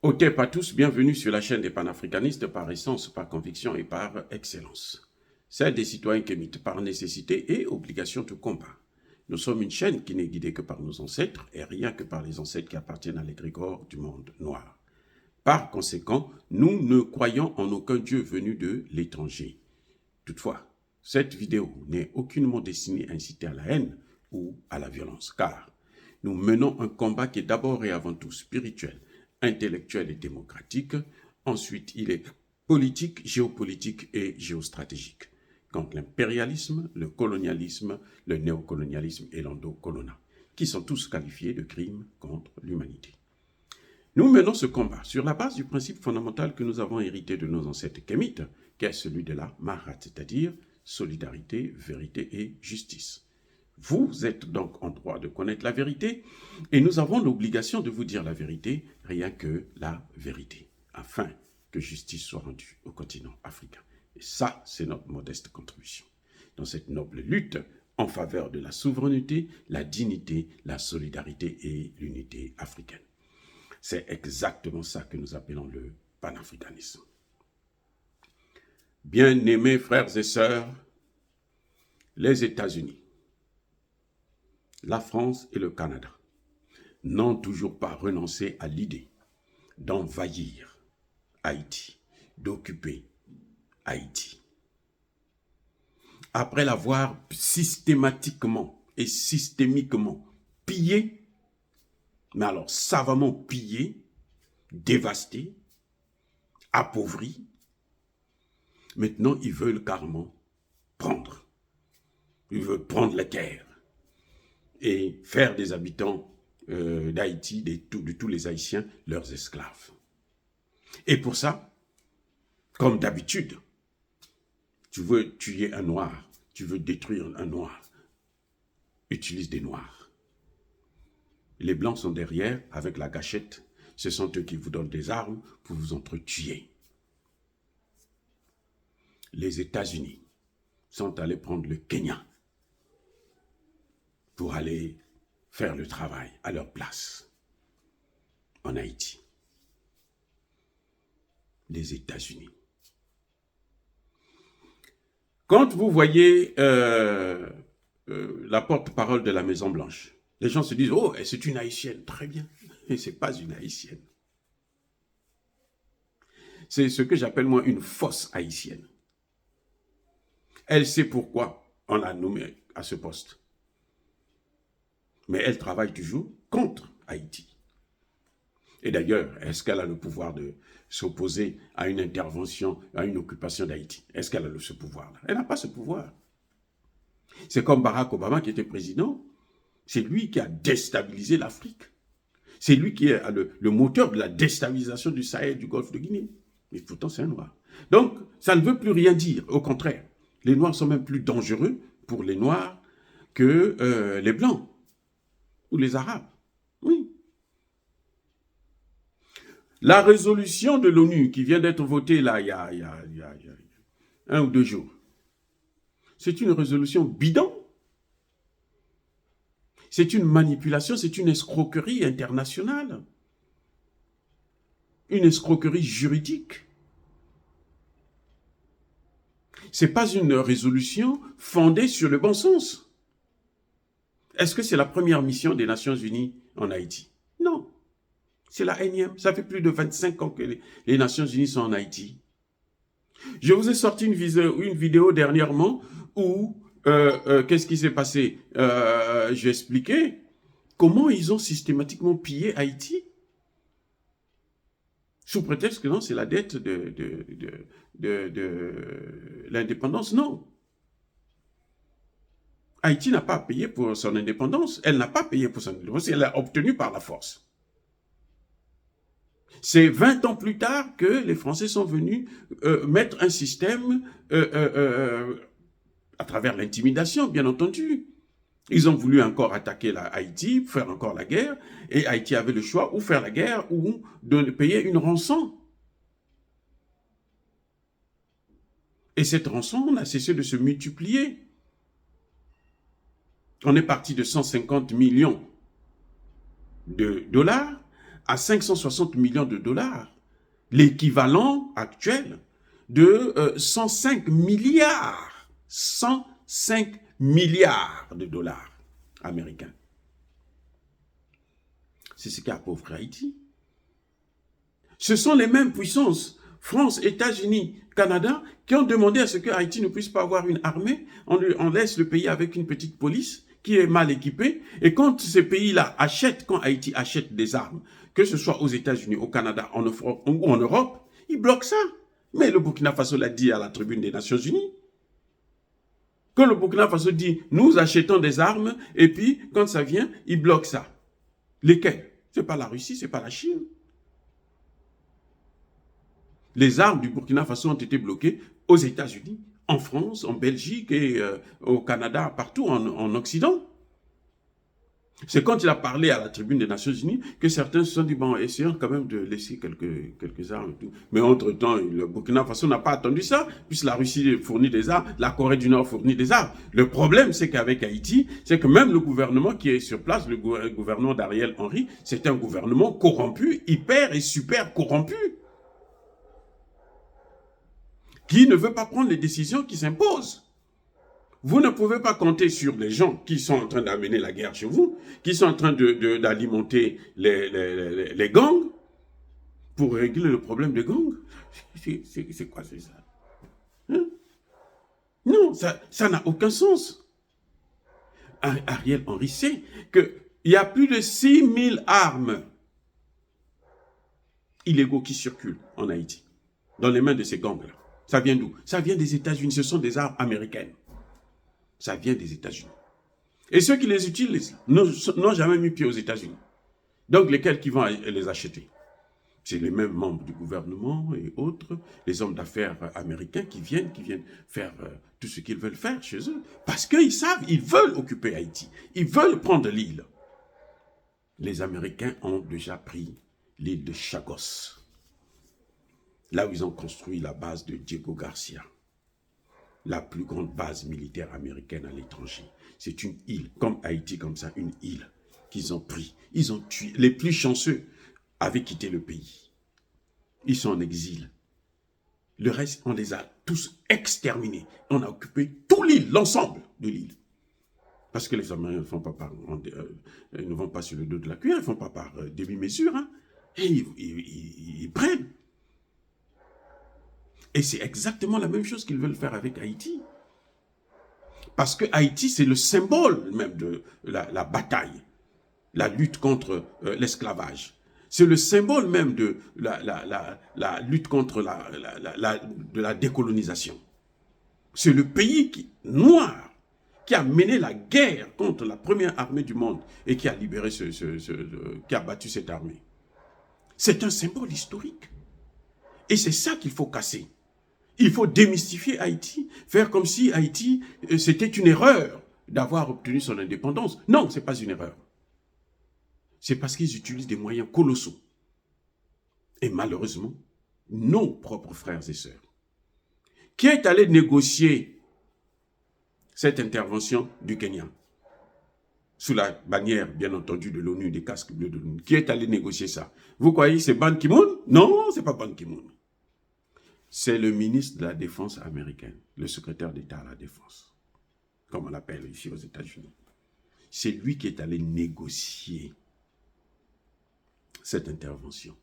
Au TEP à tous, bienvenue sur la chaîne des panafricanistes par essence, par conviction et par excellence. Celle des citoyens qui émitent par nécessité et obligation de combat. Nous sommes une chaîne qui n'est guidée que par nos ancêtres et rien que par les ancêtres qui appartiennent à l'égrégore du monde noir. Par conséquent, nous ne croyons en aucun Dieu venu de l'étranger. Toutefois, cette vidéo n'est aucunement destinée à inciter à la haine ou à la violence, car nous menons un combat qui est d'abord et avant tout spirituel, intellectuel et démocratique. Ensuite, il est politique, géopolitique et géostratégique, contre l'impérialisme, le colonialisme, le néocolonialisme et l'endocolonat, qui sont tous qualifiés de crimes contre l'humanité. Nous menons ce combat sur la base du principe fondamental que nous avons hérité de nos ancêtres kémites, qui est celui de la Mahat, c'est-à-dire solidarité, vérité et justice. Vous êtes donc en droit de connaître la vérité et nous avons l'obligation de vous dire la vérité, rien que la vérité, afin que justice soit rendue au continent africain. Et ça, c'est notre modeste contribution dans cette noble lutte en faveur de la souveraineté, la dignité, la solidarité et l'unité africaine. C'est exactement ça que nous appelons le panafricanisme. Bien-aimés frères et sœurs, les États-Unis, la France et le Canada n'ont toujours pas renoncé à l'idée d'envahir Haïti, d'occuper Haïti. Après l'avoir systématiquement et systémiquement pillé, mais alors savamment pillé, dévasté, appauvri, maintenant ils veulent carrément prendre. Ils veulent prendre la terre et faire des habitants d'Haïti, de tous les Haïtiens, leurs esclaves. Et pour ça, comme d'habitude, tu veux tuer un noir, tu veux détruire un noir, utilise des noirs. Les blancs sont derrière avec la gâchette, ce sont eux qui vous donnent des armes pour vous entretuer. Les États-Unis sont allés prendre le Kenya pour aller faire le travail à leur place en Haïti. Les États-Unis. Quand vous voyez la porte-parole de la Maison-Blanche, les gens se disent « Oh, c'est une Haïtienne, très bien. » Et ce n'est pas une Haïtienne. C'est ce que j'appelle moi une fausse Haïtienne. Elle sait pourquoi on l'a nommée à ce poste. Mais elle travaille toujours contre Haïti. Et d'ailleurs, est-ce qu'elle a le pouvoir de s'opposer à une intervention, à une occupation d'Haïti? Est-ce qu'elle a ce pouvoir-là? Elle n'a pas ce pouvoir. C'est comme Barack Obama qui était président. C'est lui qui a déstabilisé l'Afrique. C'est lui qui est le moteur de la déstabilisation du Sahel, du Golfe de Guinée. Mais pourtant, c'est un noir. Donc, ça ne veut plus rien dire. Au contraire, les noirs sont même plus dangereux pour les noirs que les blancs ou les arabes. Oui. La résolution de l'ONU qui vient d'être votée là, il y a 1 ou 2 jours, c'est une résolution bidon. C'est une manipulation, c'est une escroquerie internationale. Une escroquerie juridique. Ce n'est pas une résolution fondée sur le bon sens. Est-ce que c'est la première mission des Nations Unies en Haïti? Non. C'est la énième. Ça fait plus de 25 ans que les Nations Unies sont en Haïti. Je vous ai sorti une vidéo dernièrement où, qu'est-ce qui s'est passé? J'ai expliqué comment ils ont systématiquement pillé Haïti. Sous prétexte que non, c'est la dette de l'indépendance. Non. Haïti n'a pas payé pour son indépendance. Elle n'a pas payé pour son indépendance. Elle l'a obtenue par la force. C'est 20 ans plus tard que les Français sont venus mettre un système à travers l'intimidation, bien entendu. Ils ont voulu encore attaquer Haïti, faire encore la guerre, et Haïti avait le choix ou faire la guerre ou de payer une rançon. Et cette rançon n'a cessé de se multiplier. On est parti de 150 millions de dollars à 560 millions de dollars, l'équivalent actuel de 105 milliards. 105 milliards de dollars américains. C'est ce qui a appauvré Haïti. Ce sont les mêmes puissances, France, États-Unis, Canada, qui ont demandé à ce que Haïti ne puisse pas avoir une armée. On laisse le pays avec une petite police qui est mal équipée. Et quand ces pays-là achètent, quand Haïti achète des armes, que ce soit aux États-Unis, au Canada ou en Europe, ils bloquent ça. Mais le Burkina Faso l'a dit à la tribune des Nations Unies. Quand le Burkina Faso dit « nous achetons des armes » et puis quand ça vient, ils bloquent ça. Lesquels? Ce n'est pas la Russie, ce n'est pas la Chine. Les armes du Burkina Faso ont été bloquées aux États-Unis, en France, en Belgique et au Canada, partout en Occident. C'est quand il a parlé à la tribune des Nations Unies que certains se sont dit, bon, essayons quand même de laisser quelques armes et tout. Mais entre-temps, le Burkina Faso n'a pas attendu ça, puisque la Russie fournit des armes, la Corée du Nord fournit des armes. Le problème, c'est qu'avec Haïti, c'est que même le gouvernement qui est sur place, le gouvernement d'Ariel Henry, c'est un gouvernement corrompu, hyper et super corrompu, qui ne veut pas prendre les décisions qui s'imposent. Vous ne pouvez pas compter sur les gens qui sont en train d'amener la guerre chez vous, qui sont en train d'alimenter les gangs pour régler le problème des gangs. C'est quoi, c'est ça? Hein? Non, ça n'a aucun sens. Ariel Henry sait qu'il y a plus de 6000 armes illégaux qui circulent en Haïti, dans les mains de ces gangs-là. Ça vient d'où? Ça vient des États-Unis, ce sont des armes américaines. Ça vient des États-Unis. Et ceux qui les utilisent n'ont jamais mis pied aux États-Unis. Donc, lesquels qui vont les acheter? C'est les mêmes membres du gouvernement et autres, les hommes d'affaires américains qui viennent faire tout ce qu'ils veulent faire chez eux. Parce qu'ils savent, ils veulent occuper Haïti. Ils veulent prendre l'île. Les Américains ont déjà pris l'île de Chagos. Là où ils ont construit la base de Diego Garcia. La plus grande base militaire américaine à l'étranger. C'est une île, comme Haïti, comme ça, une île qu'ils ont pris. Ils ont tué. Les plus chanceux avaient quitté le pays. Ils sont en exil. Le reste, on les a tous exterminés. On a occupé toute l'île, l'ensemble de l'île. Parce que les Américains ne vont pas sur le dos de la cuillère, ils ne font pas par demi-mesure. Hein. Et ils prennent. Et c'est exactement la même chose qu'ils veulent faire avec Haïti. Parce que Haïti, c'est le symbole même de la bataille, la lutte contre l'esclavage. C'est le symbole même de la lutte contre la décolonisation. C'est le pays noir qui a mené la guerre contre la première armée du monde et qui a libéré, qui a battu cette armée. C'est un symbole historique. Et c'est ça qu'il faut casser. Il faut démystifier Haïti, faire comme si Haïti, c'était une erreur d'avoir obtenu son indépendance. Non, ce n'est pas une erreur. C'est parce qu'ils utilisent des moyens colossaux. Et malheureusement, nos propres frères et sœurs. Qui est allé négocier cette intervention du Kenya? Sous la bannière, bien entendu, de l'ONU, des casques bleus de l'ONU. Qui est allé négocier ça? Vous croyez que c'est Ban Ki-moon? Non, ce n'est pas Ban Ki-moon. C'est le ministre de la Défense américaine, le secrétaire d'État à la Défense, comme on l'appelle ici aux États-Unis. C'est lui qui est allé négocier cette intervention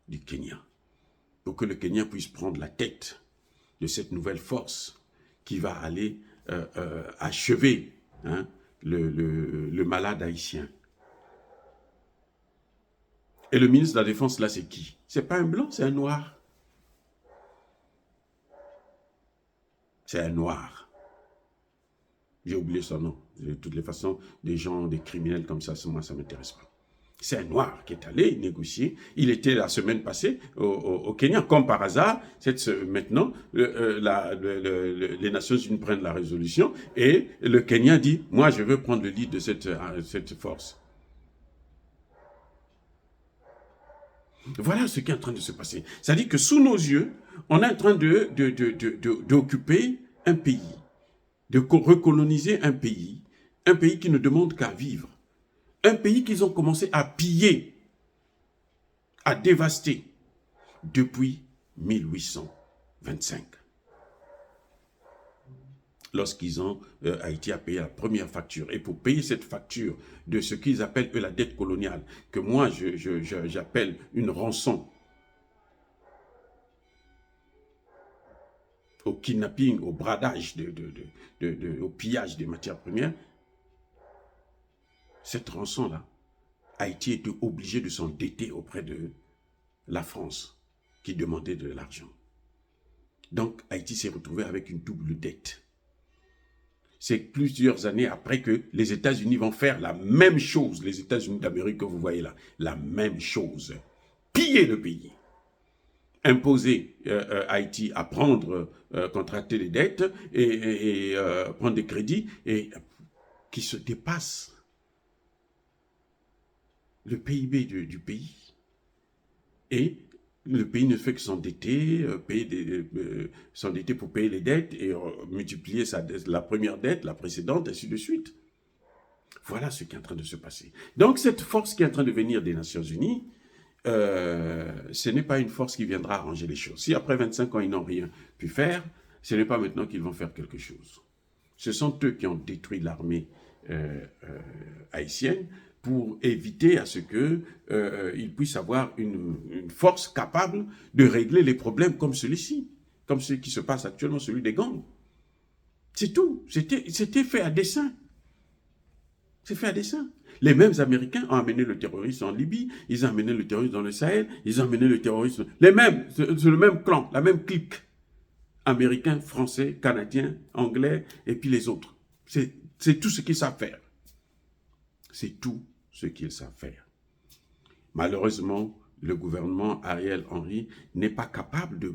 du Kenya, pour que le Kenya puisse prendre la tête de cette nouvelle force qui va aller achever le malade haïtien. Et le ministre de la Défense, là, c'est qui? C'est pas un blanc, c'est un noir. C'est un noir. J'ai oublié son nom. De toutes les façons, des gens, des criminels comme ça, moi, ça ne m'intéresse pas. C'est un noir qui est allé négocier. Il était la semaine passée au Kenya, comme par hasard. Maintenant, les Nations Unies prennent la résolution et le Kenya dit, moi, je veux prendre le lead de cette force. Voilà ce qui est en train de se passer. C'est-à-dire que sous nos yeux, on est en train d'occuper un pays, de recoloniser un pays qui ne demande qu'à vivre, un pays qu'ils ont commencé à piller a dévasté depuis 1825. Haïti a payé la première facture. Et pour payer cette facture de ce qu'ils appellent eux, la dette coloniale, que moi j'appelle une rançon au kidnapping, au bradage, au pillage des matières premières, cette rançon-là, Haïti était obligé de s'endetter auprès de la France, qui demandait de l'argent. Donc, Haïti s'est retrouvé avec une double dette. C'est plusieurs années après que les États-Unis vont faire la même chose, les États-Unis d'Amérique que vous voyez là, la même chose. Piller le pays. Imposer Haïti à contracter des dettes et prendre des crédits et qui se dépassent le PIB du pays. Et le pays ne fait que s'endetter, s'endetter pour payer les dettes et multiplier la première dette, la précédente, ainsi de suite. Voilà ce qui est en train de se passer. Donc cette force qui est en train de venir des Nations Unies, ce n'est pas une force qui viendra arranger les choses. Si après 25 ans, ils n'ont rien pu faire, ce n'est pas maintenant qu'ils vont faire quelque chose. Ce sont eux qui ont détruit l'armée haïtienne pour éviter à ce qu'ils puissent avoir une force capable de régler les problèmes comme celui-ci, comme ce qui se passe actuellement, celui des gangs. C'est tout. C'était fait à dessein. C'est fait à dessein. Les mêmes Américains ont amené le terrorisme en Libye, ils ont amené le terrorisme dans le Sahel, ils ont amené le terrorisme... Les mêmes, c'est le même clan, la même clique. Américains, Français, Canadiens, Anglais, et puis les autres. C'est tout ce qu'ils savent faire. C'est tout ce qu'ils savent faire. Malheureusement, le gouvernement Ariel Henry n'est pas capable de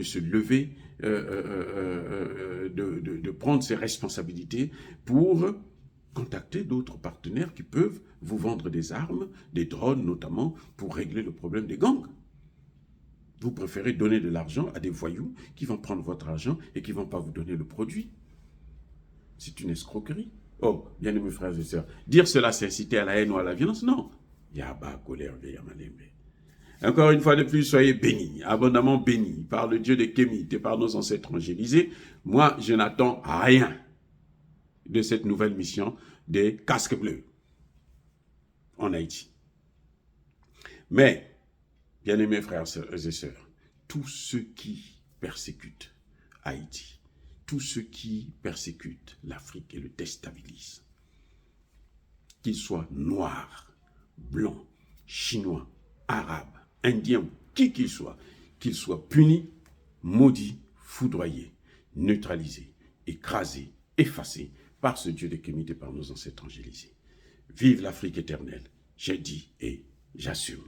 se lever, de prendre ses responsabilités pour contacter d'autres partenaires qui peuvent vous vendre des armes, des drones notamment, pour régler le problème des gangs. Vous préférez donner de l'argent à des voyous qui vont prendre votre argent et qui ne vont pas vous donner le produit. C'est une escroquerie. Oh, bien-aimés frères et sœurs, dire cela c'est inciter à la haine ou à la violence? Non. Yaba, colère, encore une fois de plus, soyez bénis, abondamment bénis par le Dieu de Kémite et par nos ancêtres angélisés. Moi, je n'attends rien de cette nouvelle mission des casques bleus en Haïti. Mais, bien-aimés frères et sœurs, tous ceux qui persécutent Haïti, tous ceux qui persécutent l'Afrique et le déstabilisent, qu'ils soient noirs, blancs, chinois, arabes, indiens, qui qu'ils soient punis, maudits, foudroyés, neutralisés, écrasés, effacés par ce Dieu de Kémite et par nos ancêtres angélisés. Vive l'Afrique éternelle, j'ai dit et j'assume.